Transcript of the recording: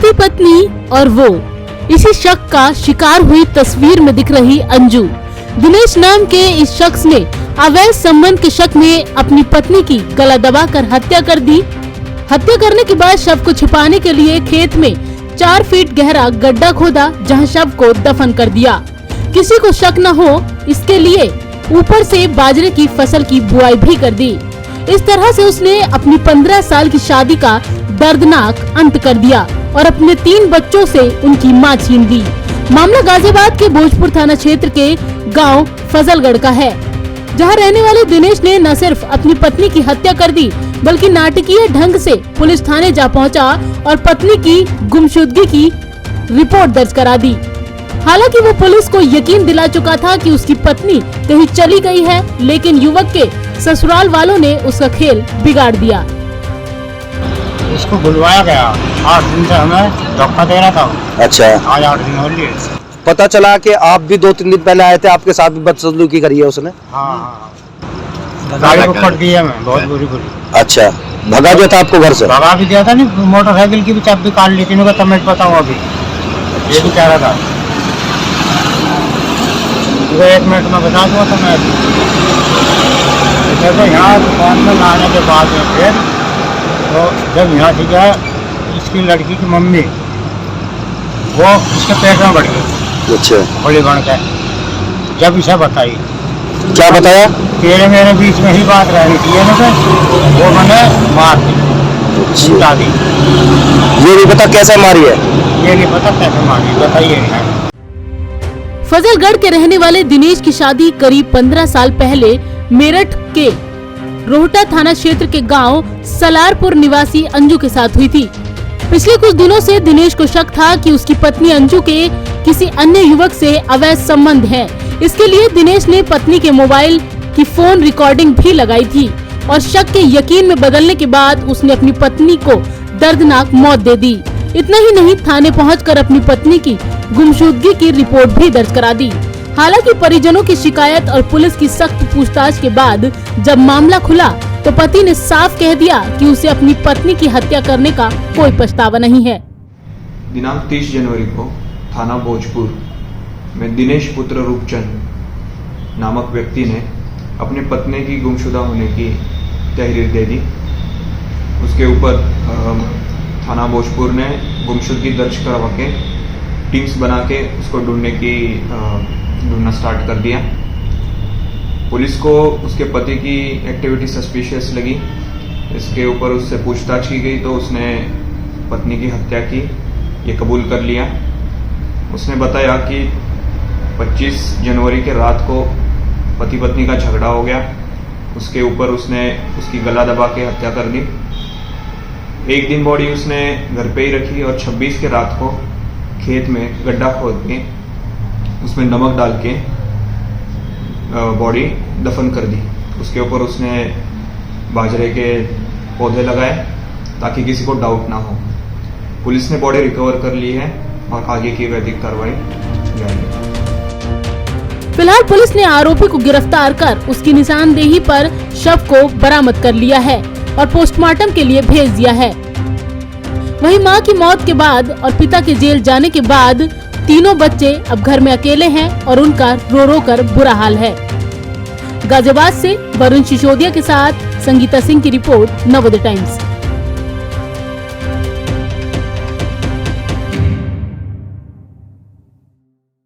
पति पत्नी और वो, इसी शक का शिकार हुई तस्वीर में दिख रही अंजू। दिनेश नाम के इस शख्स ने अवैध संबंध के शक में अपनी पत्नी की गला दबाकर हत्या कर दी। हत्या करने के बाद शव को छिपाने के लिए खेत में 4 फीट गहरा गड्ढा खोदा, जहां शव को दफन कर दिया। किसी को शक न हो इसके लिए ऊपर से बाजरे की फसल की बुआई भी कर दी। इस तरह से उसने अपनी 15 साल की शादी का दर्दनाक अंत कर दिया और अपने 3 बच्चों से उनकी मां छीन दी। मामला गाजियाबाद के भोजपुर थाना क्षेत्र के गांव फजलगढ़ का है, जहां रहने वाले दिनेश ने न सिर्फ अपनी पत्नी की हत्या कर दी, बल्कि नाटकीय ढंग से पुलिस थाने जा पहुंचा और पत्नी की गुमशुदगी की रिपोर्ट दर्ज करा दी। हालांकि वो पुलिस को यकीन दिला चुका था कि उसकी पत्नी कहीं चली गई है, लेकिन युवक के ससुराल वालों ने उसका खेल बिगाड़ दिया। उसको बुलवाया गया, 8 दिन से हमें धोखा दे रहा था। अच्छा, आज 8 दिन हो लिए। पता चला कि आप भी 2-3 दिन पहले आए थे, आपके साथ भी बदसलूकी करी है उसने। हाँ, गाड़ी को पट दी है, मैं बहुत बुरी। अच्छा, भगा जो था आपको घर से? भगा भी दिया था, नहीं मोटरसाइकिल की भी चाबी काट ली थी, तब मैं पता हूँ। अभी ये भी कह रहा था, 1 मिनट में बता दूंगा था मैं। तो यहाँ दुकान में लाने के बाद में फिर तो जब यहाँ से गया, इसकी लड़की की मम्मी वो इसके पेट में बढ़ गई। अच्छा, होली बन के जब इसे बताई, क्या बताया? तेरे मेरे बीच में ही बात रहनी थी ना, वो मैंने मार दी, छुटा दी। ये नहीं पता कैसे मारी है? ये नहीं पता कैसे मारी, बताइए। फजलगढ़ के रहने वाले दिनेश की शादी करीब 15 साल पहले मेरठ के रोहटा थाना क्षेत्र के गांव सलारपुर निवासी अंजू के साथ हुई थी। पिछले कुछ दिनों से दिनेश को शक था कि उसकी पत्नी अंजू के किसी अन्य युवक से अवैध संबंध है। इसके लिए दिनेश ने पत्नी के मोबाइल की फोन रिकॉर्डिंग भी लगाई थी और शक के यकीन में बदलने के बाद उसने अपनी पत्नी को दर्दनाक मौत दे दी। इतना ही नहीं, थाने पहुंचकर अपनी पत्नी की गुमशुदगी की रिपोर्ट भी दर्ज करा दी। हालांकि परिजनों की शिकायत और पुलिस की सख्त पूछताछ के बाद जब मामला खुला तो पति ने साफ कह दिया कि उसे अपनी पत्नी की हत्या करने का कोई पछतावा नहीं है। दिनांक 30 जनवरी को थाना भोजपुर में दिनेश पुत्र रूपचंद नामक व्यक्ति ने अपनी पत्नी की गुमशुदा होने की तहरीर दे दी। उसके ऊपर थाना भोजपुर ने गुमशुदगी दर्ज करवा के टीम्स बना के उसको ढूंढना स्टार्ट कर दिया। पुलिस को उसके पति की एक्टिविटी सस्पिशियस लगी। इसके ऊपर उससे पूछताछ की गई तो उसने पत्नी की हत्या की, ये कबूल कर लिया। उसने बताया कि 25 जनवरी के रात को पति पत्नी का झगड़ा हो गया, उसके ऊपर उसने उसकी गला दबा के हत्या कर दी। एक दिन बॉडी उसने घर पे ही रखी और 26 के रात को खेत में गड्ढा खोद के उसमें नमक डाल के बॉडी दफन कर दी। उसके ऊपर उसने बाजरे के पौधे लगाए ताकि किसी को डाउट ना हो। पुलिस ने बॉडी रिकवर कर ली है और आगे की वैधिक कार्रवाई जारी। फिलहाल पुलिस ने आरोपी को गिरफ्तार कर उसकी निशानदेही पर शव को बरामद कर लिया है और पोस्टमार्टम के लिए भेज दिया है। वहीं मां की मौत के बाद और पिता के जेल जाने के बाद तीनों बच्चे अब घर में अकेले हैं और उनका रो रो कर बुरा हाल है। गाजियाबाद से वरुण सिसोदिया के साथ संगीता सिंह की रिपोर्ट, नवोदय टाइम्स।